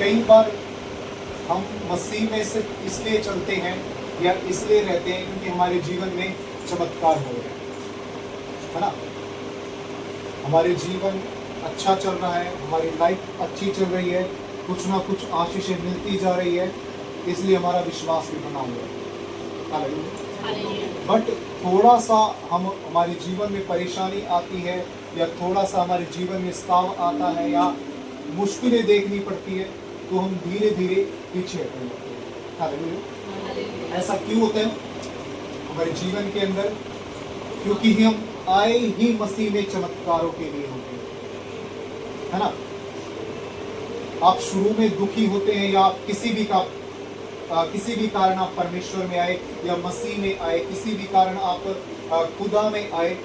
कई बार हम मसीह में से इसलिए चलते हैं या इसलिए रहते हैं क्योंकि हमारे जीवन में चमत्कार हो रहे हैं, है ना। हमारे जीवन अच्छा चल रहा है, हमारी लाइफ अच्छी चल रही है, कुछ ना कुछ आशीषें मिलती जा रही है, इसलिए हमारा विश्वास भी बना हुआ है। बट थोड़ा सा हमारे जीवन में परेशानी आती है या थोड़ा सा हमारे जीवन में स्ताव आता है या मुश्किलें देखनी पड़ती है तो हम धीरे धीरे पीछे हटने लगते हैं। हालेलुया। ऐसा क्यों होता है हमारे जीवन के अंदर? क्योंकि हम आए ही मसीह में चमत्कारों के लिए होते हैं, है ना। आप शुरू में दुखी होते हैं या आप किसी भी कारण आप परमेश्वर में आए या मसीह में आए, किसी भी कारण आप खुदा में आए,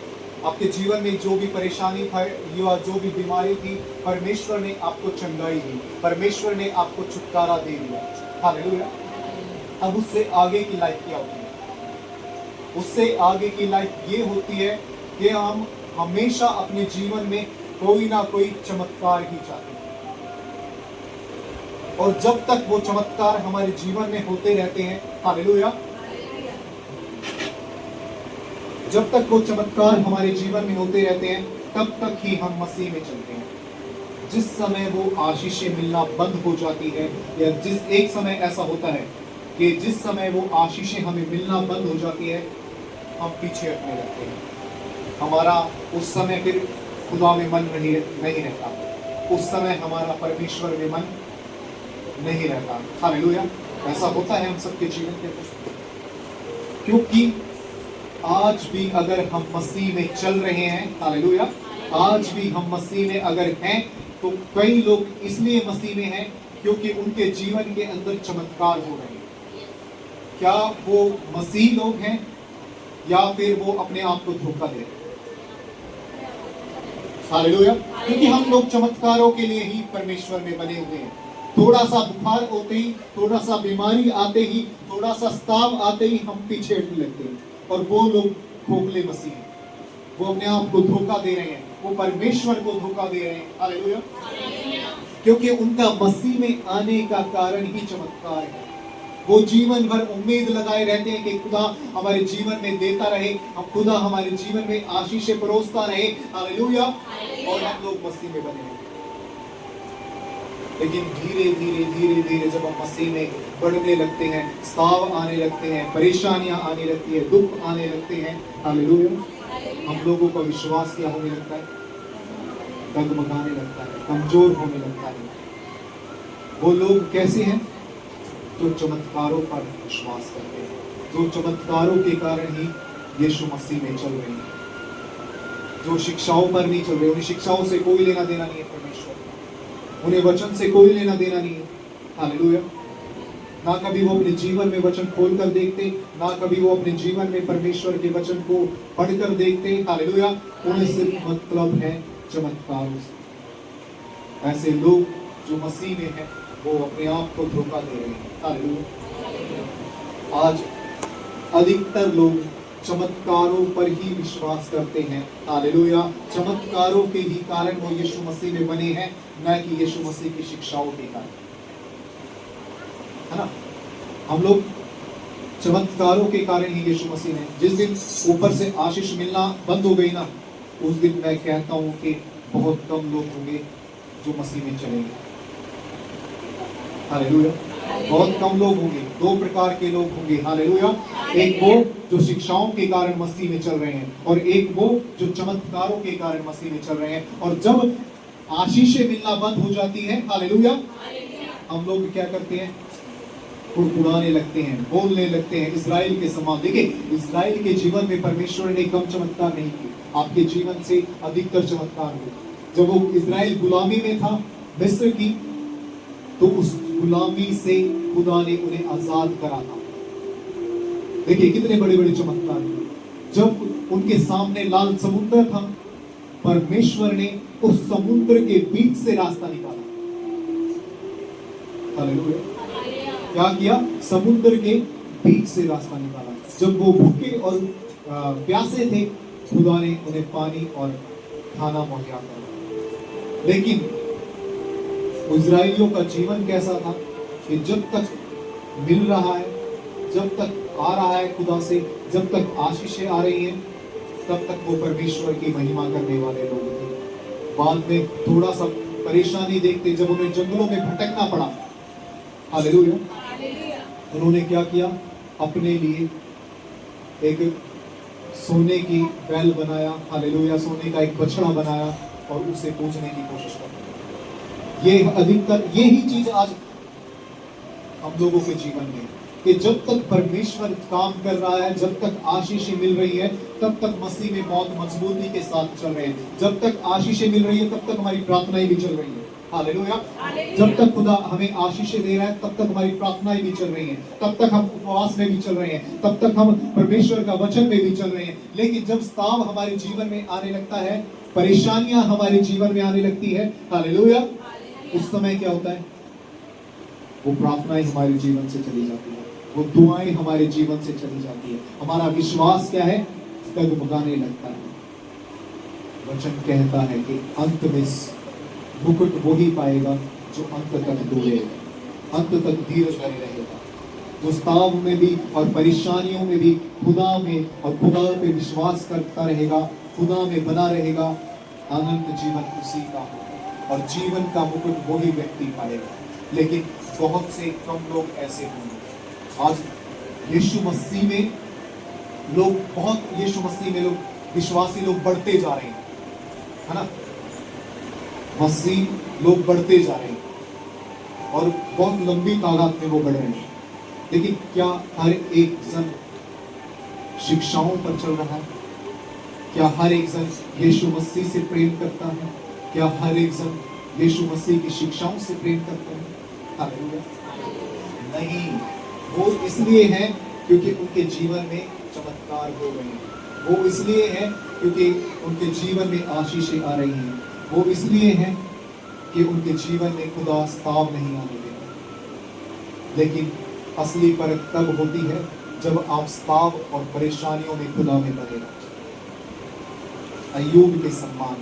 आपके जीवन में जो भी परेशानी था या जो भी बीमारी थी, परमेश्वर ने आपको चंगाई दी, परमेश्वर ने आपको छुटकारा दे दिया। हालेलुया। अब उससे आगे की लाइफ क्या होती है? उससे आगे की लाइफ ये होती है कि हम हमेशा अपने जीवन में कोई ना कोई चमत्कार ही चाहते हैं, और जब तक वो चमत्कार हमारे जीवन में होते रहते हैं, हालेलुया, जब तक वो चमत्कार हमारे जीवन में होते रहते हैं तब तक ही हम मसीह में चलते हैं। जिस समय वो आशीषें मिलना बंद हो जाती है या जिस एक समय ऐसा होता है कि जिस समय वो आशीषें हमें मिलना बंद हो जाती है, हम पीछे हटने लगते हैं। हमारा उस समय फिर खुदा में मन नहीं रहता, उस समय हमारा परमेश्वर में मन नहीं रहता। हालेलुया। ऐसा होता है हम सबके जीवन के अंदर, क्योंकि आज भी अगर हम मसीह में चल रहे हैं, हालेलुया, आज भी हम मसीह में अगर हैं तो कई लोग इसलिए मसीह में हैं क्योंकि उनके जीवन के अंदर चमत्कार हो रहे हैं। क्या वो मसीह लोग हैं या फिर वो अपने आप को धोखा दे रहे हैं? हालेलुया। क्योंकि हम लोग चमत्कारों के लिए ही परमेश्वर में बने हुए हैं। थोड़ा सा बुखार होते ही, थोड़ा सा बीमारी आते ही, थोड़ा सा स्ताव आते ही हम पीछे हटने लगते हैं, और वो लोग खोखले मसीह हैं, वो अपने आप को धोखा दे रहे हैं, वो परमेश्वर को धोखा दे रहे हैं। हालेलुया। क्योंकि उनका मसीह में आने का कारण ही चमत्कार है। वो जीवन भर उम्मीद लगाए रहते हैं कि खुदा हमारे जीवन में देता रहे, हम खुदा हमारे जीवन में आशीषें परोसता रहे। हालेलुया। और हम लोग मसीह में बने रहे। लेकिन धीरे धीरे धीरे धीरे जब हम मसीह में बढ़ने लगते हैं, स्ताव आने लगते हैं, परेशानियां आने लगती है, दुख आने लगते हैं, हालेलुया, हम लोगों का विश्वास क्या होने लगता है? डगमगाने लगता है, कमजोर होने लगता है। वो लोग कैसे हैं? जो चमत्कारों पर विश्वास करते हैं, जो चमत्कारों के कारण ही यीशु मसीह में चल रहे हैं, जो शिक्षाओं पर नहीं चल रहे। उन्हें शिक्षाओं से कोई लेना देना नहीं है परमेश्वर, उन्हें वचन से कोई लेना देना नहीं है। हालेलुया। ना कभी वो अपने जीवन में वचन खोलकर देखते, ना कभी वो अपने जीवन में परमेश्वर के वचन को पढ़कर देखते। हालेलुया। उन्हें सिर्फ मतलब है चमत्कारों से। ऐसे लोग जो मसीह में हैं वो अपने आप को धोखा दे रहे हैं। हालेलुया। आज अधिकतर लोग चमत्कारों पर ही विश्वास करते हैं। हालेलुया। चमत्कारों के ही कारण वो यीशु मसीह में बने हैं, न कि यीशु मसीह की शिक्षाओं के कारण, है ना। हम लोग चमत्कारों के कारण ही यीशु मसीह में, जिस दिन ऊपर से आशीष मिलना बंद हो गई ना, उस दिन मैं कहता हूं कि बहुत कम लोग होंगे जो मसीह में चलेंगे। हालेलुया। बहुत कम लोग होंगे। दो प्रकार के लोग होंगे। हालेलुया। एक वो जो शिक्षाओं के कारण मसीह में चल रहे हैं, और एक वो जो चमत्कारों के कारण मसीह में चल रहे हैं। और जब आशीषें मिलना बंद हो जाती है, हालेलुया, हम लोग क्या करते हैं? कुड़कुड़ाने लगते हैं, बोलने लगते हैं इस्राएल के समान। देखिए, इस्राएल के जीवन में परमेश्वर ने कम चमत्कार नहीं किए, आपके जीवन से अधिकतर चमत्कार हुए। जब वो इस्राएल गुलामी में था मिस्र की, तो उस गुलामी से खुदा ने उन्हें आजाद करा था। देखिए कितने बड़े बड़े चमत्कार हुए। जब उनके सामने लाल समुद्र था, परमेश्वर ने उस समुद्र के बीच से रास्ता निकाला। हालेलुया। क्या किया? समुद्र के बीच से रास्ता निकाला। जब वो भूखे और प्यासे थे, खुदा ने उन्हें पानी और खाना मुहैया करा। लेकिन इजराइलियों का जीवन कैसा था कि जब तक मिल रहा है, जब तक आ रहा है खुदा से, जब तक आशीषें आ रही हैं, तब तक वो परमेश्वर की महिमा करने वाले लोग थे। बाद में थोड़ा सा परेशानी देखते जब उन्हें जंगलों में भटकना पड़ा, हालेलुया, उन्होंने क्या किया? अपने लिए एक सोने की बैल बनाया, हालेलुया, सोने का एक बछड़ा बनाया और उसे पूजने की कोशिश करते। ये अधिकतर यही चीज आज हम लोगों के जीवन में कि जब तक परमेश्वर काम कर रहा है, जब तक आशीषें मिल रही है, तब तक मसीह में बहुत मजबूती के साथ चल रहे हैं। जब तक आशीषें मिल रही है, तब तक हमारी प्रार्थनाएं भी चल रही है, हालेलुया। जब तक खुदा हमें आशीषें दे रहा है, तब तक हमारी प्रार्थनाएं भी चल रही हैं, तब तक हम उपवास में भी चल रहे हैं, तब तक हम परमेश्वर का वचन में भी चल रहे हैं। लेकिन जब स्ताव हमारे जीवन में आने लगता है, परेशानियां हमारे जीवन में आने लगती है, हालेलुया, उस समय क्या होता है? वो प्रार्थनाएं हमारे जीवन से चली जाती है, वो दुआएं हमारे जीवन से चली जाती है, हमारा विश्वास क्या है? डगमगाने लगता है। वचन कहता है कि अंत में मुकुट वो ही पाएगा जो अंत तक डूबेगा, अंत तक धीरज धरे रहेगा, जो स्ताव में भी और परेशानियों में भी खुदा में और खुदा पे विश्वास करता रहेगा, खुदा में बना रहेगा, अनंत जीवन उसी का होगा और जीवन का मुकुट वो ही व्यक्ति पाएगा। लेकिन बहुत से कम लोग ऐसे होंगे। आज यीशु मसीह में लोग, बहुत यीशु मसीह में लोग, विश्वासी लोग बढ़ते जा रहे हैं, है ना, मसीह लोग बढ़ते जा रहे हैं और बहुत लंबी तादाद में वो बढ़ रहे हैं। लेकिन क्या हर एक जन शिक्षाओं पर चल रहा है? क्या हर एक जन यीशु मसीह से प्रेम करता है? क्या हर एक जन यीशु मसीह की शिक्षाओं से प्रेम करते हैं? हालेलुया, नहीं। वो इसलिए है क्योंकि उनके जीवन में चमत्कार हो रहे हैं, वो इसलिए है क्योंकि उनके जीवन में आशीषें आ रही हैं, वो इसलिए है कि उनके जीवन में खुदा स्ताव नहीं आने देगा। लेकिन असली परख तब होती है जब आप स्ताव और परेशानियों में खुदा में बने रहते। अय्यूब के सम्मान,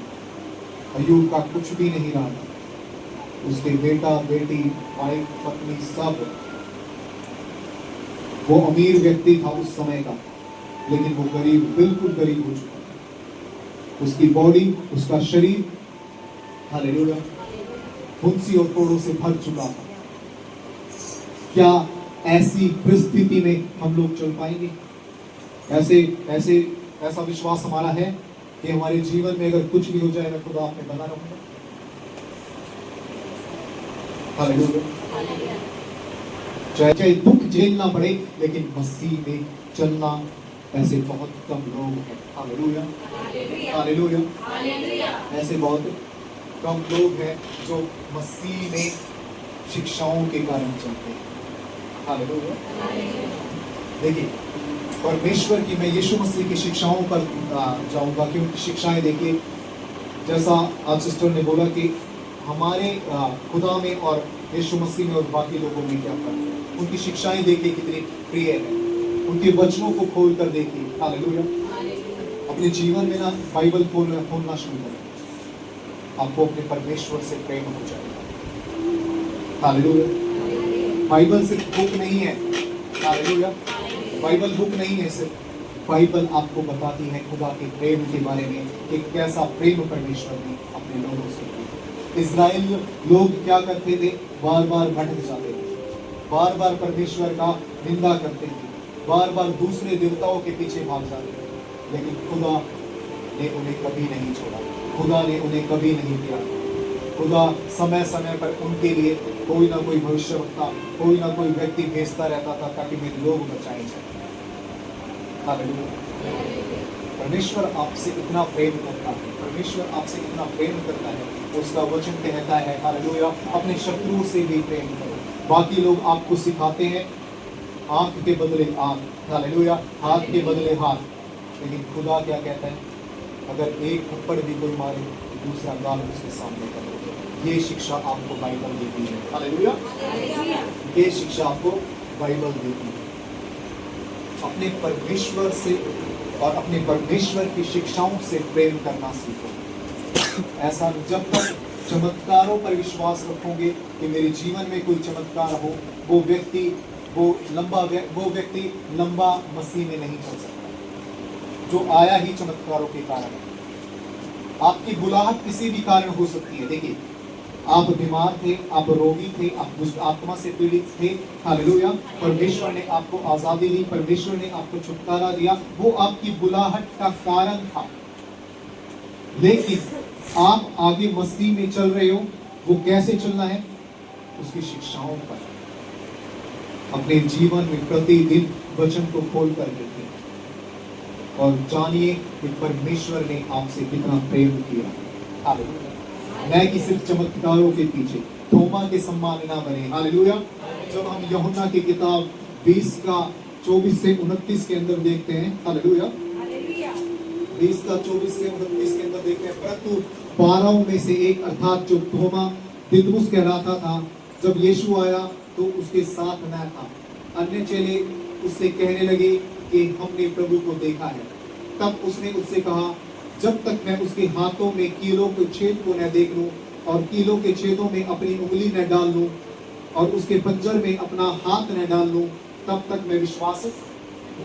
अय्यूब का कुछ भी नहीं रहा, उसके बेटा बेटी वाइफ पत्नी सब, वो अमीर व्यक्ति था उस समय का, लेकिन वो गरीब, बिल्कुल गरीब हो चुका। उसकी बॉडी, उसका शरीर, हालेलुया, फुंसी और फोड़ों से भर चुका था। क्या ऐसी परिस्थिति में हम लोग चल पाएंगे? ऐसा विश्वास हमारा है कि हमारे जीवन में अगर कुछ भी हो जाए, मैं खुदा आप में बना रहूंगा? हालेलुया, चाहे दुख झेलना पड़े, लेकिन मसीह में चलना ऐसे बहुत कम लोग हैं। हालेलुया, हालेलुया, ऐसे बहुत कम लोग हैं जो मसीह में शिक्षाओं के कारण चलते हैं। हालेलुया। देखिए, परमेश्वर की, मैं यीशु मसीह की शिक्षाओं पर जाऊंगा कि उनकी शिक्षाएं देखिए, जैसा आज सिस्टर ने बोला कि हमारे खुदा में और यीशु मसीह में और बाकी लोगों में क्या फर्क है। उनकी शिक्षाएं देखिए कितनी प्रिय है, उनके वचनों को खोल कर देखिए। हालेलुया, अपने जीवन में ना बाइबल खोलना शुरू करें, आपको अपने परमेश्वर से प्रेम हो जाएगा। हालेलुया, बाइबल सिर्फ बुक नहीं है, हालेलुया, बाइबल बुक नहीं है सिर्फ, बाइबल आपको बताती है खुदा के प्रेम के बारे में कि कैसा प्रेम परमेश्वर ने अपने लोगों से किया। इजराइल लोग क्या करते थे? बार बार भटक जाते थे, बार बार परमेश्वर का निंदा करते थे, बार बार दूसरे देवताओं के पीछे भाग जाते थे, लेकिन खुदा ने उन्हें कभी नहीं छोड़ा, खुदा ने उन्हें कभी नहीं दिया। खुदा समय समय पर उनके लिए कोई ना कोई भविष्यवक्ता, कोई ना कोई व्यक्ति भेजता रहता था ताकि मेरे लोग बचाए जाए। हालेलुया, परमेश्वर आपसे इतना प्रेम करता है, परमेश्वर आपसे इतना प्रेम करता है, उसका वचन कहता है हालेलुया, अपने शत्रुओं से भी प्रेम करो। बाकी लोग आपको सिखाते हैं आंख के बदले आंख, हालेलुया, हाथ के बदले हाथ, लेकिन खुदा क्या कहता है? अगर एक थप्पड़ भी कोई मारे, दूसरा गाल उसके सामने करो। ये शिक्षा आपको बाइबल देती है। हालेलुया, ये शिक्षा आपको बाइबल देती है। अपने परमेश्वर से और अपने परमेश्वर की शिक्षाओं से प्रेम करना सीखो। ऐसा जब तक चमत्कारों पर विश्वास रखोगे कि मेरे जीवन में कोई चमत्कार हो, वो व्यक्ति लंबा मसीह में नहीं चल सकता, जो आया ही चमत्कारों के कारण है। आपकी बुलाहट किसी भी कारण हो सकती है। देखिए, आप बीमार थे, आप रोगी थे, आप दुष्ट आत्मा से पीड़ित थे, हालेलुया, परमेश्वर ने आपको आजादी दी, परमेश्वर ने आपको छुटकारा दिया, वो आपकी बुलाहट का कारण था। लेकिन आप आगे मसीह में चल रहे हो, वो कैसे चलना है? उसकी शिक्षाओं पर, अपने जीवन में प्रतिदिन वचन को खोल कर देखें और जानिए कि परमेश्वर ने आपसे कितना प्रेम किया। हालेलुया। न कि सिर्फ चमत्कारों के पीछे थोमा के सम्मान ना बने। हालेलुया। जब हम यूहन्ना की किताब 20 का 24 से 29 के अंदर देखते हैं, हालेलुया, 20 का 24 से 29 के अंदर देखते हैं, परंतु 12 में से एक अर्थात जो थोमा दिदमुस कहलाता था, जब यीशु आया तो उसके साथ न था। अन्य चेले उससे कहने लगे कि हमने प्रभु को देखा है। तब उसने उससे कहा, जब तक मैं उसके हाथों में कीलों के छेद को न देख लूं और कीलों के छेदों में अपनी उंगली न डाल लूं और उसके पंजर में अपना हाथ न डाल लूं, तब तक मैं विश्वास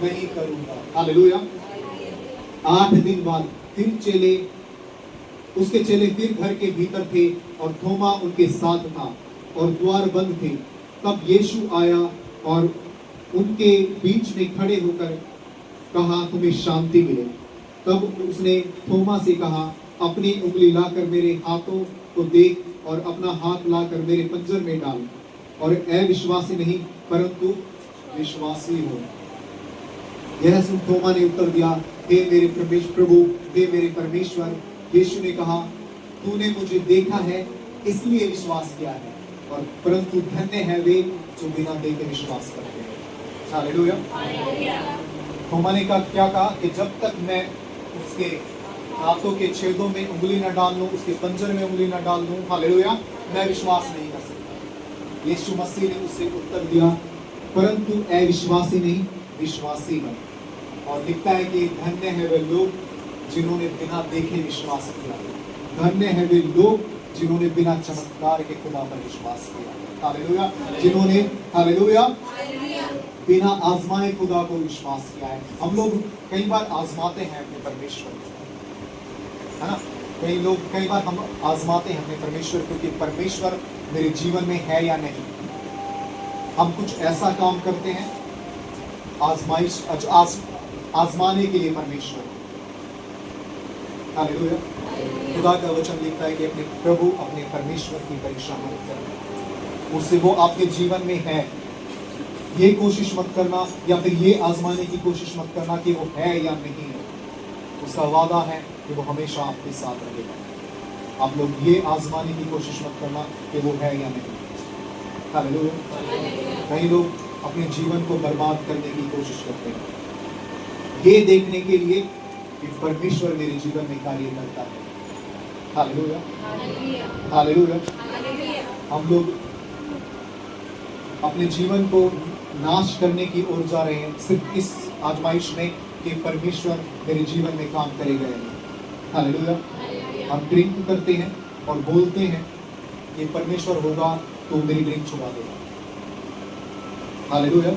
नहीं करूंगा। हालेलुया। 8 दिन बाद फिर उसके चेले फिर घर के भीतर थे और थोमा उनके साथ था और द्वार बंद थे। तब यीशु आया और उनके बीच में खड़े होकर कहा, तुम्हें शांति मिले। तब उसने थोमा से कहा, अपनी उंगली लाकर मेरे हाथों को देख और अपना हाथ लाकर मेरे पंजर में डाल और अविश्वासी नहीं परंतु विश्वासी हो। यह सुन थोमा ने उत्तर दिया, हे मेरे प्रभु, हे मेरे परमेश्वर। यीशु ने कहा, तूने मुझे देखा है इसलिए विश्वास किया है, और परंतु धन्य है वे जो बिना देखे विश्वास करते हैं। हालेलुया। थोमा ने क्या कहा कि जब तक मैं उसके हाथों के छेदों में उंगली न डाल लूं, उसके पंजर में उंगली न डाल दूं, हालेलुया, मैं विश्वास नहीं कर सकता। यीशु मसीह ने उससे उत्तर दिया, परंतु अविश्वासी नहीं विश्वासी बन। और लिखता है कि धन्य है वे लोग जिन्होंने बिना देखे विश्वास किया, धन्य है वे लोग जिन्होंने बिना चमत्कार के खुदा पर विश्वास किया। हालेलुया। जिन्होंने, हालेलुया, बिना आजमाए खुदा को विश्वास किया है। हम लोग कई बार आजमाते हैं अपने परमेश्वर को, है ना? कई बार हम आजमाते हैं अपने परमेश्वर को कि परमेश्वर मेरे जीवन में है या नहीं। हम कुछ ऐसा काम करते हैं आजमाने के लिए परमेश्वर। हालेलुया। खुदा का वचन लिखता है कि अपने प्रभु, अपने परमेश्वर की परीक्षा मत करना, उससे वो आपके जीवन में है ये कोशिश मत करना, या फिर ये आजमाने की कोशिश मत करना कि वो है या नहीं है। उसका वादा है कि वो हमेशा आपके साथ रहेगा। आप लोग ये आजमाने की कोशिश मत करना कि वो है या नहीं। हालेलुया। कई लोग अपने जीवन को बर्बाद करने की कोशिश करते हैं ये देखने के लिए कि परमेश्वर मेरे जीवन में कार्य करता है। हालेलुया। हालेलुया। हम लोग अपने जीवन को नाश करने की ओर जा रहे हैं सिर्फ इस आजमाइश में कि परमेश्वर मेरे जीवन में काम करेगा। हालेलुया। हम ड्रिंक करते हैं और बोलते हैं कि परमेश्वर होगा तो मेरी ड्रिंक छुड़ा देगा। हालेलुया।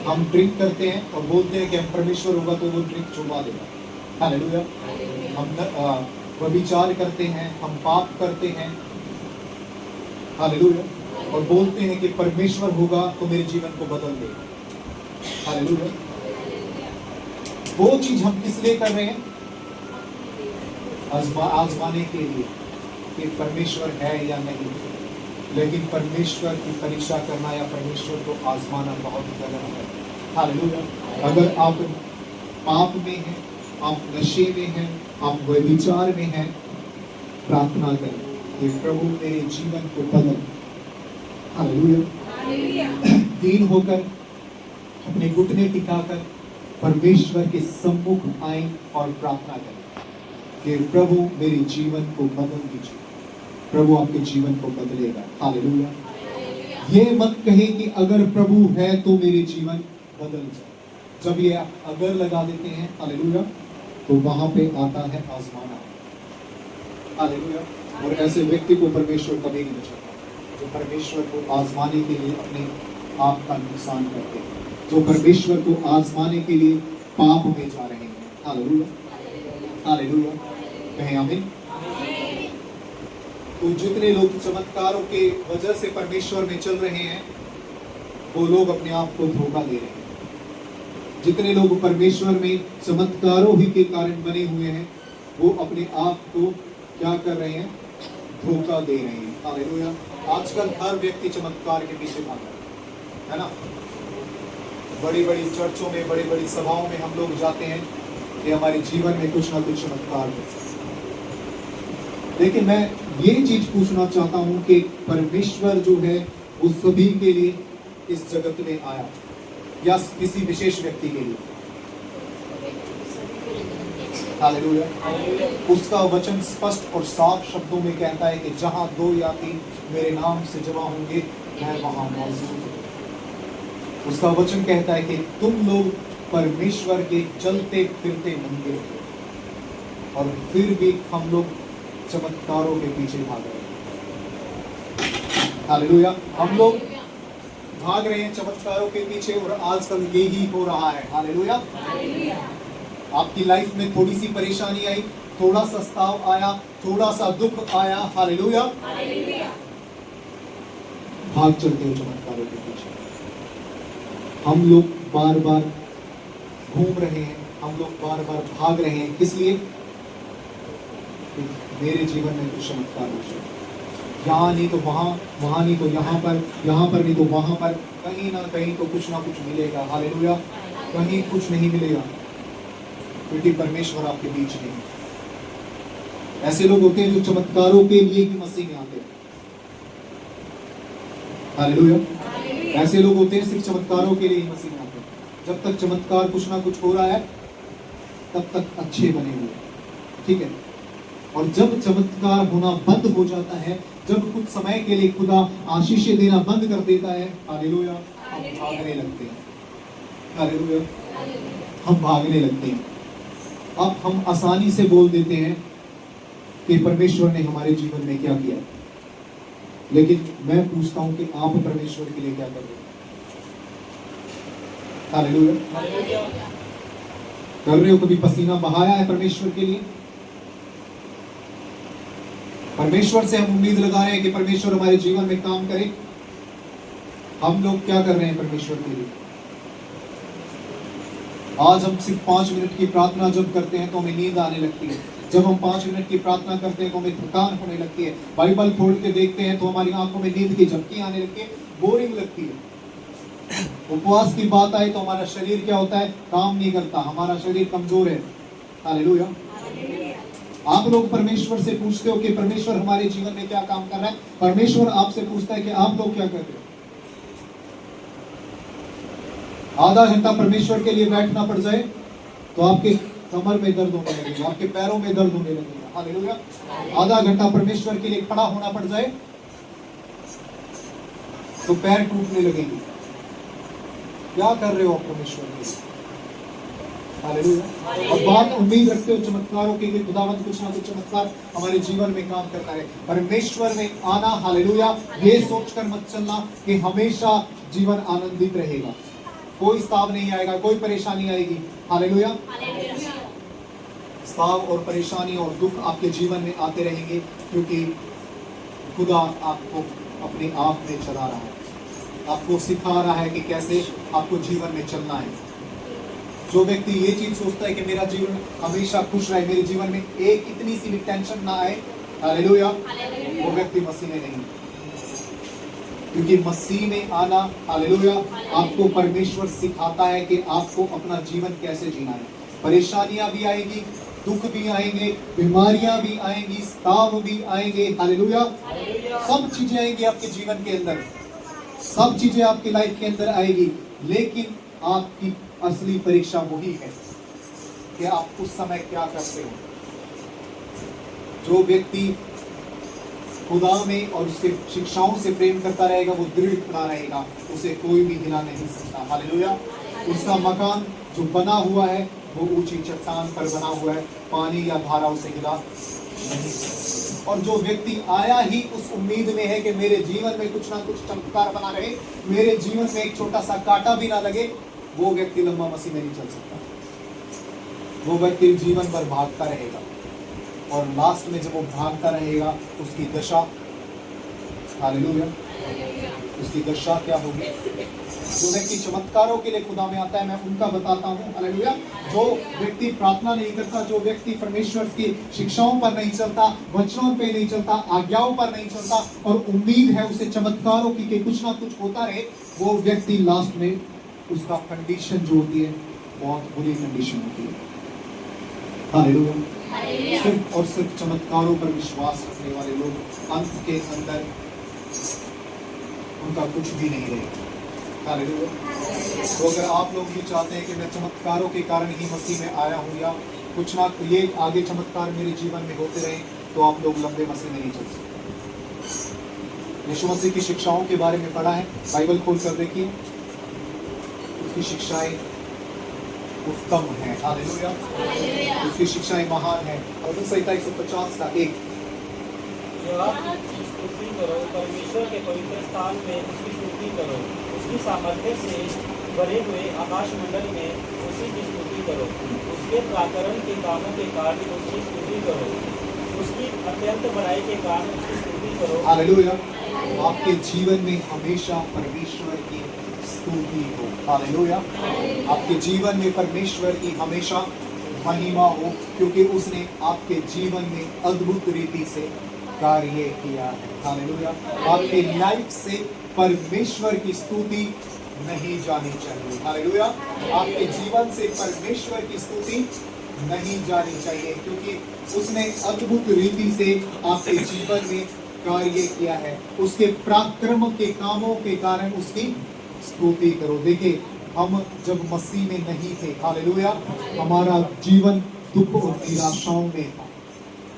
हम ड्रिंक करते हैं और बोलते हैं कि हम परमेश्वर होगा तो वो ड्रिंक छुड़ा देगा। हालेलुया। हम व्यभिचार करते हैं, हम पाप करते हैं, हालेलुया, और बोलते हैं कि परमेश्वर होगा तो मेरे जीवन को बदल देगा। हालेलुया। वो चीज हम किस लिए कर रहे हैं? आजमाने के लिए कि परमेश्वर है या नहीं। लेकिन परमेश्वर की परीक्षा करना या परमेश्वर को आजमाना बहुत गलत है। हालेलुया। अगर आप पाप में हैं, आप नशे में हैं, आप व्यभिचार में हैं, प्रार्थना करें कि प्रभु मेरे जीवन को बदल। हालेलुया। दीन होकर अपने घुटने टिकाकर परमेश्वर के सम्मुख आए और प्रार्थना करें कि प्रभु मेरे जीवन को बदल दीजिए। प्रभु आपके जीवन को बदलेगा। हालेलुया। ये मत कहे कि अगर प्रभु है तो मेरे जीवन बदल जाए। जब ये आप अगर लगा देते हैं, हालेलुया, तो वहां पे आता है आजमाना। हालेलुया। और ऐसे व्यक्ति को परमेश्वर कभी नहीं बचाता, जो परमेश्वर को आजमाने के लिए अपने आप का नुकसान करते हैं, जो परमेश्वर को आजमाने के लिए पाप में जा रहे हैं। हालेलुया, हालेलुया, कहें आमीन। तो जितने लोग चमत्कारों के वजह से परमेश्वर में चल रहे हैं, वो लोग अपने आप को धोखा दे रहे हैं। जितने लोग परमेश्वर में चमत्कारों ही के कारण बने हुए हैं, वो अपने आप को क्या कर रहे हैं? धोखा दे रहे हैं। हालेलुया। आजकल हर व्यक्ति चमत्कार के पीछे भाग रहा है ना। बड़ी बड़ी चर्चों में, बड़ी बड़ी सभाओं में हम लोग जाते हैं कि हमारे जीवन में कुछ ना कुछ चमत्कार हो। लेकिन मैं ये चीज पूछना चाहता हूं कि परमेश्वर जो है वो सभी के लिए इस जगत में आया या किसी विशेष व्यक्ति के लिए? हालेलुया। उसका वचन स्पष्ट और साफ शब्दों में कहता है कि जहां 2 या 3 मेरे नाम से जमा होंगे, मैं वहां मौजूद हूं। उसका वचन कहता है कि तुम लोग परमेश्वर के चलते फिरते मंदिर हो, और फिर भी हम लोग चमत्कारों के पीछे भाग रहे हैं। हालेलुया। हम लोग भाग रहे हैं चमत्कारों के पीछे, और आजकल यही हो रहा है। हालेलुया। आपकी लाइफ में थोड़ी सी परेशानी आई, थोड़ा सा स्ताव आया, थोड़ा सा दुख आया, हालेलुया, भाग चलते हो चमत्कारों के पीछे। हम लोग बार बार घूम रहे हैं, हम लोग बार बार भाग रहे हैं। किस लिए? मेरे जीवन में कुछ चमत्कार हो जाए, यहाँ नहीं तो वहाँ, वहाँ नहीं तो यहाँ पर नहीं तो वहाँ पर, कहीं ना कहीं तो कुछ ना कुछ मिलेगा। हालेलुया। कहीं कुछ नहीं मिलेगा क्योंकि परमेश्वर आपके बीच नहीं है। ऐसे लोग होते हैं जो चमत्कारों के लिए ही मसीह में आते हैं। हालेलुया। ऐसे लोग होते हैं सिर्फ चमत्कारों के लिए ही मसीह में आते हैं। जब तक चमत्कार कुछ ना कुछ हो रहा है, तब तक अच्छे बने हुए, ठीक है। और जब चमत्कार होना बंद हो जाता है, जब कुछ समय के लिए खुदा आशीषें देना बंद कर देता है, हालेलुया, हम भागने लगते हैं। हालेलुया, हम भागने लगते हैं। अब हम आसानी से बोल देते हैं कि परमेश्वर ने हमारे जीवन में क्या किया, लेकिन मैं पूछता हूं कि आप परमेश्वर के लिए क्या कर रहे हो? हालेलुया। कर रहे हो? कभी पसीना बहाया है परमेश्वर के लिए? परमेश्वर से हम उम्मीद लगा रहे हैं कि परमेश्वर हमारे जीवन में काम करे। हम लोग क्या कर रहे हैं परमेश्वर के लिए? आज हम सिर्फ 5 मिनट की प्रार्थना जब करते हैं तो हमें नींद आने लगती है। जब हम 5 मिनट की प्रार्थना करते हैं तो हमें थकान होने लगती है। बाइबल खोल के देखते हैं तो हमारी आंखों में नींद की झपकी आने लगती है, बोरिंग लगती है। उपवास की बात आए तो हमारा शरीर क्या होता है? काम नहीं करता, हमारा शरीर कमजोर है। हालेलुया। आप लोग परमेश्वर से पूछते हो कि परमेश्वर हमारे जीवन में क्या काम कर रहा है। परमेश्वर आपसे पूछता है कि आप लोग क्या कर रहे हो। आधा घंटा परमेश्वर के लिए बैठना पड़ जाए तो आपके कमर में दर्द होने लगेगा, आपके पैरों में दर्द होने लगेगा। हालेलुया। आधा घंटा परमेश्वर के लिए खड़ा होना पड़ जाए तो पैर टूटने लगेंगे। क्या कर रहे हो आप परमेश्वर के लिए? हालेलुया। और बात उम्मीद रखते हो चमत्कारों के लिए, खुदावंद कुछ ना कुछ चमत्कार हमारे जीवन में काम करता है। परमेश्वर में आना, हालेलुया, ये सोचकर मत चलना कि हमेशा जीवन आनंदित रहेगा, कोई स्ताव नहीं आएगा, कोई परेशानी आएगी। हालेलुया। स्ताव और परेशानी और दुख आपके जीवन में आते रहेंगे क्योंकि खुदा आपको अपने आप में चला रहा है, आपको सिखा रहा है कि कैसे आपको जीवन में चलना है। जो व्यक्ति ये चीज सोचता है कि मेरा जीवन हमेशा खुश रहे, मेरे जीवन में एक इतनी सी भी टेंशन ना आए, हालेलुया, वो व्यक्ति मसीह में नहीं। क्योंकि मसीह में आना, हालेलुया, आपको परमेश्वर सिखाता है कि आपको अपना जीवन कैसे जीना है। परेशानियां भी आएंगी, दुख भी आएंगे, बीमारियां भी आएंगी, स्ताव भी आएंगे, हालेलुया, सब चीजें आएंगी आपके जीवन के अंदर, सब चीजें आपकी लाइफ के अंदर आएगी। लेकिन आपकी असली परीक्षा वही है कि आप उस समय क्या करते हो। जो व्यक्ति खुदा में और उसके शिक्षाओं से प्रेम करता रहेगा वो दृढ़ खड़ा रहेगा, उसे कोई भी हिला नहीं सकता। हालेलुया। उसका मकान जो बना हुआ है वो ऊंची चट्टान पर बना हुआ है, पानी या धारा उसे हिला नहीं सकता। और जो व्यक्ति आया ही उस उम्मीद में है कि मेरे जीवन में कुछ ना कुछ चमत्कार बना रहे, मेरे जीवन में एक छोटा सा कांटा भी ना लगे, वो व्यक्ति लंबा मसीह में नहीं चल सकता। वो व्यक्ति जीवन भर भागता रहेगा और लास्ट में जब वो भागता रहेगा उसकी दशा, हालेलुया, उसकी दशा क्या होगी? जो व्यक्ति चमत्कारों के लिए खुदा में आता है, मैं उनका बताता हूँ, हालेलुया। जो व्यक्ति प्रार्थना नहीं करता, जो व्यक्ति परमेश्वर की शिक्षाओं पर नहीं चलता, वचनों पे नहीं चलता, आज्ञाओं पर नहीं चलता और उम्मीद है उसे चमत्कारों की कि कुछ ना कुछ होता रहे, वो व्यक्ति लास्ट में उसका कंडीशन जो होती है बहुत बुरी कंडीशन होती है। हालेलुया। सिर्फ और सिर्फ चमत्कारों पर विश्वास रखने वाले लोग अंत के अंदर उनका कुछ भी नहीं रहेगा। हालेलुया। तो अगर आप लोग भी चाहते हैं कि मैं चमत्कारों के कारण ही मसीह में आया हूँ या कुछ ना ये आगे चमत्कार मेरे जीवन में होते रहे, तो आप लोग लंबे मसीह में नहीं चल सकते। यीशु मसीह की शिक्षाओं के बारे में पढ़ा है, बाइबल खोल कर देखिए, उसकी शिक्षाएं उत्तम है। हालेलुया। उसकी शिक्षाएं महान है। और संहिता 150 का 1, स्तुति करो, परमेश्वर के पवित्र स्थान में उसकी स्तुति करो, उसकी सामर्थ्य से भरे हुए आकाश मंडल में उसी की स्तुति करो, उसके प्राकरण के कामों के कारण उसकी स्तुति करो, उसकी अत्यंत बड़ाई के कारण उसकी स्तुति करो। हालेलुया। आपके जीवन में हमेशा परमेश्वर की स्तुति हो। हालेलुया। आपके जीवन में परमेश्वर की हमेशा महिमा हो, क्योंकि उसने आपके जीवन में अद्भुत रीति से कार्य किया है। हालेलुया। आपके लाइफ से परमेश्वर की स्तुति नहीं जानी चाहिए। हालेलुया। आपके जीवन से परमेश्वर की स्तुति नहीं जानी चाहिए, क्योंकि उसने अद्भुत रीति से आपके जीवन में कार्य किया है। उसके पराक्रम के कामों के कारण उसकी स्तुति करो। देखिए, हम जब मसीह में नहीं थे, हालेलुया, हमारा जीवन दुख और निराशाओं में था,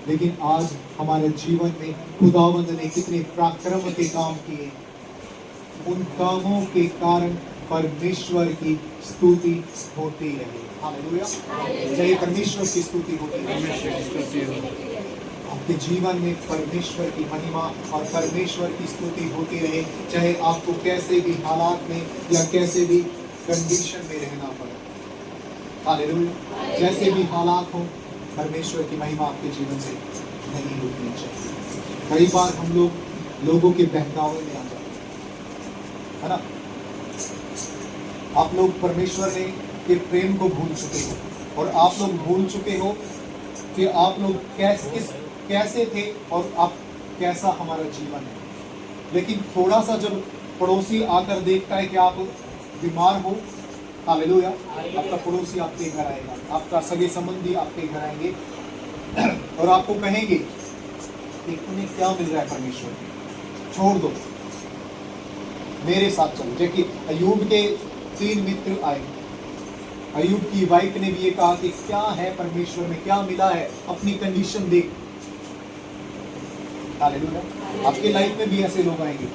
लेकिन आज हमारे जीवन में खुदावंद ने कितने पराक्रम के काम किए। उन कामों के कारण परमेश्वर की स्तुति होती रहे। हालेलुया। चाहे परमेश्वर की स्तुति होती रहे, आपके जीवन में परमेश्वर की महिमा और परमेश्वर की स्तुति होती रहे, चाहे आपको कैसे भी हालात में या कैसे भी कंडीशन में रहना पड़े। हालेलुया। जैसे भी हालात हो, परमेश्वर की महिमा आपके जीवन से नहीं रुकनी चाहिए। कई बार हम लोगों के बहकावे में आ जाते हैं, है ना। आप लोग परमेश्वर ने के प्रेम को भूल चुके हो और आप लोग भूल चुके हो कि आप लोग कैसे थे और आप कैसा हमारा जीवन है। लेकिन थोड़ा सा जब पड़ोसी आकर देखता है कि आप बीमार हो, हालेलुया, आपका पड़ोसी आपके घर आएगा, आपका सगे संबंधी आपके घर आएंगे और आपको कहेंगे कि तुम्हें क्या मिल रहा है परमेश्वर से, छोड़ दो, मेरे साथ चलो। जबकि अय्यूब के 3 मित्र आए, अय्यूब की वाइफ ने भी ये कहा कि क्या है परमेश्वर में, क्या मिला है, अपनी कंडीशन देख। हालेलुया। आपके लाइफ में भी ऐसे लोग आएंगे,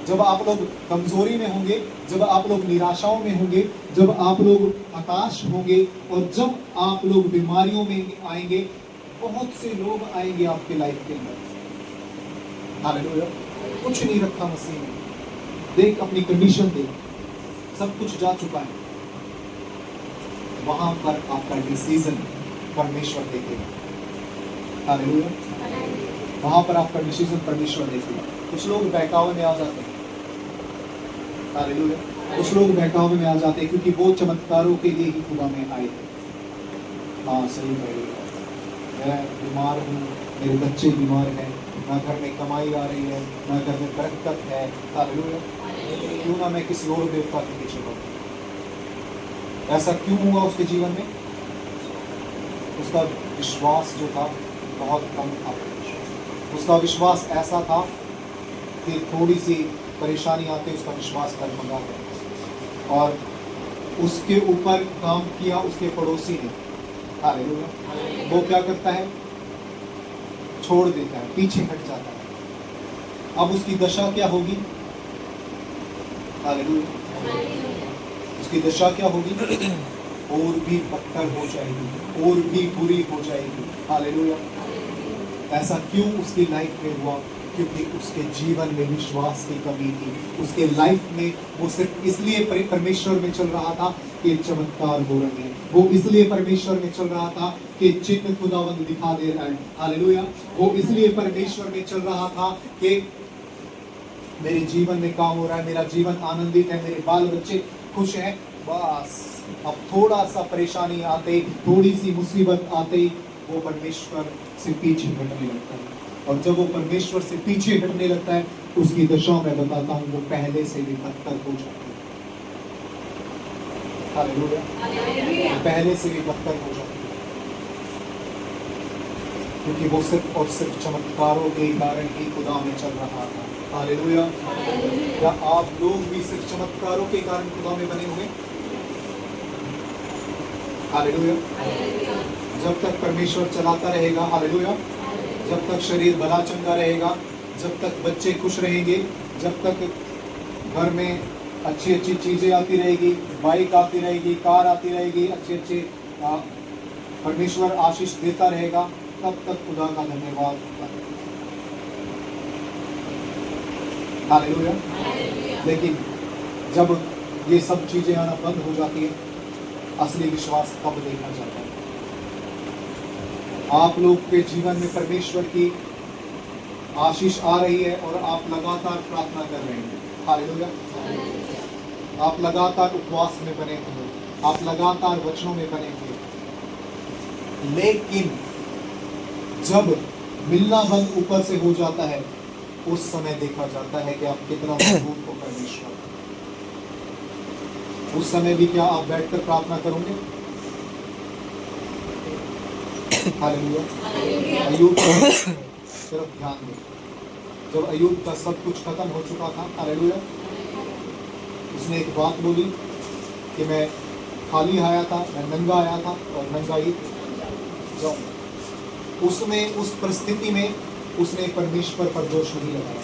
जब आप लोग कमजोरी में होंगे, जब आप लोग निराशाओं में होंगे, जब आप लोग हताश होंगे और जब आप लोग बीमारियों में आएंगे, बहुत से लोग आएंगे आपके लाइफ के अंदर। हालेलुया। कुछ नहीं रखा मसीह में, देख अपनी कंडीशन देख, सब कुछ जा चुका है। वहां पर आपका डिसीजन परमेश्वर देखेगा। हालेलुया। वहां पर आपका डिसीजन परमेश्वर देखेगा। कुछ लोग बहकावे में आ जाते हैं, हालेलुया। कुछ लोग बहकावे में आ जाते हैं क्योंकि वो चमत्कारों के लिए ही खुदा में आए थे। हाँ, सही कहेगा, मैं बीमार हूँ, मेरे बच्चे बीमार हैं, ना घर में कमाई आ रही है, ना घर में बरकत है, हालेलुया, क्यों ना मैं किसी और देवता के पीछे बढ़ूं। ऐसा क्यों हुआ उसके जीवन में? उसका विश्वास जो था बहुत कम था। उसका विश्वास ऐसा था कि थोड़ी सी परेशानी आते उसका विश्वास डगमगा गया और उसके ऊपर काम किया उसके पड़ोसी ने। हालेलुया। वो क्या करता है? छोड़ देता है, पीछे हट जाता है। अब उसकी दशा क्या होगी? हालेलुया। उसकी दशा क्या होगी? और भी बदतर हो जाएगी, और भी बुरी हो जाएगी। हालेलुया। ऐसा क्यों उसकी लाइफ में हुआ? क्योंकि उसके जीवन में विश्वास की कमी थी। उसके लाइफ में वो सिर्फ इसलिए परमेश्वर में चल रहा था कि चमत्कार हो रहे हैं। वो इसलिए परमेश्वर में चल रहा था कि चिन्ह खुदावंद दिखा दे रहा है। हालेलुया। वो इसलिए परमेश्वर में चल रहा था कि मेरे जीवन में काम हो रहा है, मेरा जीवन आनंदित है, मेरे बाल बच्चे खुश हैं। बस अब थोड़ा सा परेशानी आते, थोड़ी सी मुसीबत आते, वो परमेश्वर से पीछे हटने लगता है। और जब वो परमेश्वर से पीछे हटने लगता है, उसकी दशा मैं बताता हूँ, वो पहले से भी बदतर हो जाती है। हालेलुया। पहले से भी बदतर हो जाती है, क्योंकि वो सिर्फ और सिर्फ चमत्कारों के कारण ही खुदा में चल रहा था। हालेलुया। क्या आप लोग भी सिर्फ चमत्कारों के कारण खुदा में बने हुए? हालेलुया। जब तक परमेश्वर चलाता रहेगा, हालेलुया, जब तक शरीर भला चंगा रहेगा, जब तक बच्चे खुश रहेंगे, जब तक घर में अच्छी अच्छी चीजें आती रहेगी, बाइक आती रहेगी, कार आती रहेगी, अच्छे अच्छे परमेश्वर आशीष देता रहेगा, तब तक खुदा का धन्यवाद होता है। हालेलुया। लेकिन जब ये सब चीजें आना बंद हो जाती है, असली विश्वास कब देखा जाता है? आप लोग के जीवन में परमेश्वर की आशीष आ रही है और आप लगातार प्रार्थना कर रहे हैं। हालेलुया। आप लगातार उपवास में बने हुए, आप लगातार वचनों में बने हुए, लेकिन जब मिलना बंद ऊपर से हो जाता है, उस समय देखा जाता है कि आप कितना मजबूत हो परमेश्वर। उस समय भी क्या आप बैठकर प्रार्थना करोगे? हालेलुया। अय्यूब सिर्फ ध्यान दो, जब अय्यूब का सब कुछ खत्म हो चुका था, हालेलुया, उसने एक बात बोली कि मैं खाली आया था, मैं नंगा आया था और नंगा ही जाऊं। उसमें उस परिस्थिति में उसने परमेश्वर पर दोष नहीं लगाया।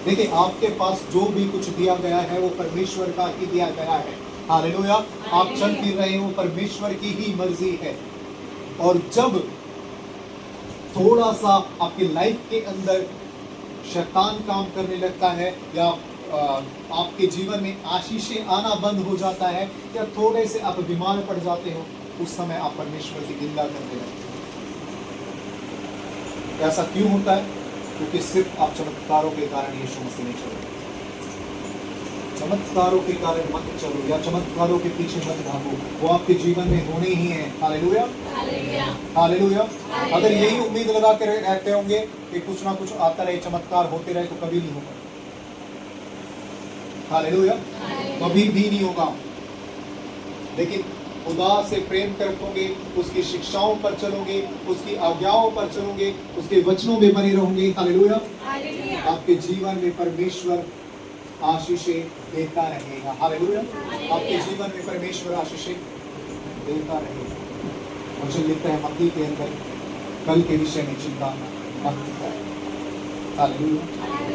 देखिए, आपके पास जो भी कुछ दिया गया है वो परमेश्वर का ही दिया गया है। हालेलुया। आप चल फिर रहे हो, परमेश्वर की ही मर्जी है। और जब थोड़ा सा आपकी लाइफ के अंदर शैतान काम करने लगता है, या आपके जीवन में आशीषें आना बंद हो जाता है, या थोड़े से आप बीमार पड़ जाते हो, उस समय आप परमेश्वर की निंदा करने लगते हो। ऐसा क्यों होता है? क्योंकि सिर्फ आप चमत्कारों के कारण यीशु मसीह में चलो। चमत्कारों के कारण मत चलो, या चमत्कारों के पीछे मत भागो, वो आपके जीवन में होने ही हैं। हालेलुया। हालेलुया। अगर यही उम्मीद लगा के रहते होंगे कि कुछ ना कुछ आता रहे, चमत्कार होते रहे, तो कभी नहीं होगा। हालेलुया। कभी भी नहीं होगा। लेकिन खुदा से प्रेम रखोगे, उसकी शिक्षाओं पर चलोगे, उसकी आज्ञाओं पर चलोगे, उसके वचनों में बने रहोगे, हालेलुया, आपके जीवन में परमेश्वर आशीषें देता रहेगा। हालेलुया। आपके जीवन में परमेश्वर आशीषें देता रहेगा। वचन लिखता है मत्ती के अंदर, कल के विषय में चिंता मत करो। हालेलुया।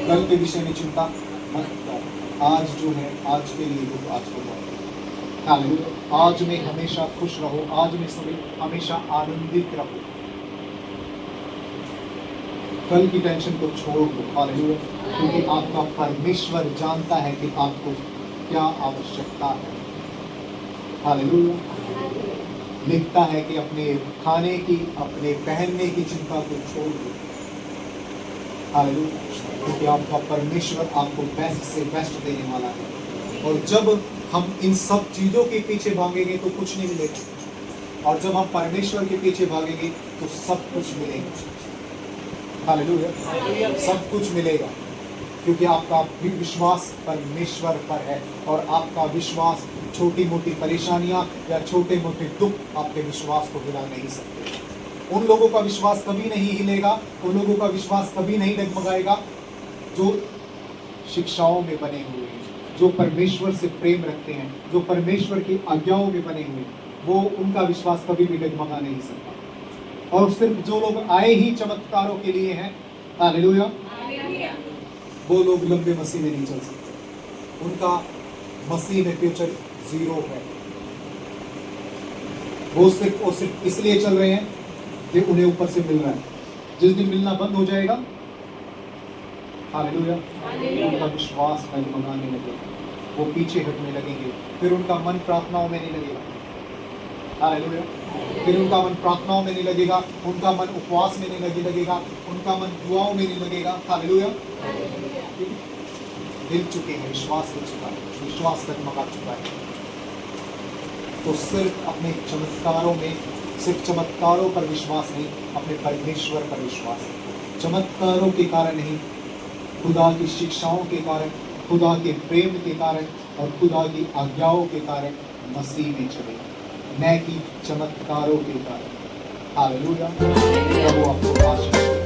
कल के विषय में चिंता मत करो। आज जो है, आज के लिए दुख आज को बहुत। हालेलुया। आज में हमेशा खुश रहो, आज में सभी हमेशा आनंदित रहो। कल की टेंशन को छोड़ दो। हालेलुया। क्योंकि आपका परमेश्वर जानता है कि आपको क्या आवश्यकता है। हालेलुया। लिखता है कि अपने खाने की, अपने पहनने की चिंता को छोड़ दो। हालेलुया। क्योंकि आपका परमेश्वर आपको बेस्ट से बेस्ट देने वाला है। और जब हम इन सब चीजों के पीछे भागेंगे तो कुछ नहीं मिलेगा, और जब हम परमेश्वर के पीछे भागेंगे तो सब कुछ मिलेगा। हालेलुया। सब कुछ मिलेगा, क्योंकि आपका विश्वास परमेश्वर पर है, और आपका विश्वास, छोटी मोटी परेशानियां या छोटे मोटे दुख आपके विश्वास को हिला नहीं सकते। उन लोगों का विश्वास कभी नहीं हिलेगा, उन लोगों का विश्वास कभी नहीं डगमगाएगा जो शिक्षाओं में बने हुए हैं, जो परमेश्वर से प्रेम रखते हैं, जो परमेश्वर की आज्ञाओं में बने हुए, वो उनका विश्वास कभी भी डगमगा नहीं सकता। और सिर्फ जो लोग आए ही चमत्कारों के लिए हैं, हालेलुया, वो लोग लंबे मसीह में नहीं चल सकते। उनका मसीह में फ्यूचर जीरो है। वो सिर्फ इसलिए चल रहे हैं कि उन्हें ऊपर से मिल रहा है। जिस दिन मिलना बंद हो जाएगा, हालेलुया, उनका विश्वास डगमगाने लगेगा, वो पीछे हटने लगेंगे, फिर उनका मन प्रार्थनाओं में नहीं लगेगा, हालेलुया, फिर उनका मन प्रार्थनाओं में नहीं लगेगा, उनका मन उपवास में नहीं लगेगा, उनका मन दुआओं में नहीं लगेगा, हालेलुया। हिल चुके हैं, विश्वास हिल चुका है, विश्वास डगमगा चुका है। तो सिर्फ अपने चमत्कारों में, सिर्फ चमत्कारों पर विश्वास नहीं, अपने परमेश्वर पर विश्वास, चमत्कारों के कारण नहीं, खुदा की शिक्षाओं के कारण, खुदा के प्रेम के कारण और खुदा की आज्ञाओं के कारण मसीह में चले, न कि चमत्कारों के कारण। हालेलुया, प्रभु आपको आशीष दे।